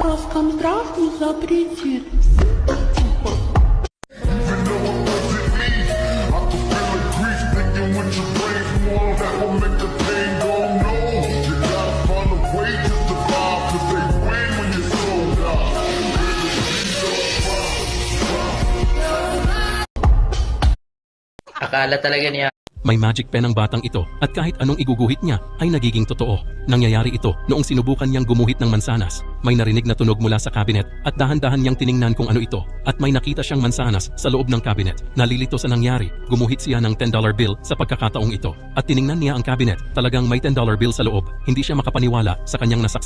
Роскомздрав не запретит. Akala talaga niya May magic pen ang batang ito at kahit anong iguguhit niya ay nagiging totoo. Nangyayari ito noong sinubukan niyang gumuhit ng mansanas. May narinig na tunog mula sa cabinet at dahan-dahan niyang tiningnan kung ano ito at may nakita siyang mansanas sa loob ng cabinet. Nalilito sa nangyari, gumuhit siya ng $10 bill sa pagkakataong ito at tiningnan niya ang cabinet. Talagang may $10 bill sa loob. Hindi siya makapaniwala sa kanyang nasaksihan.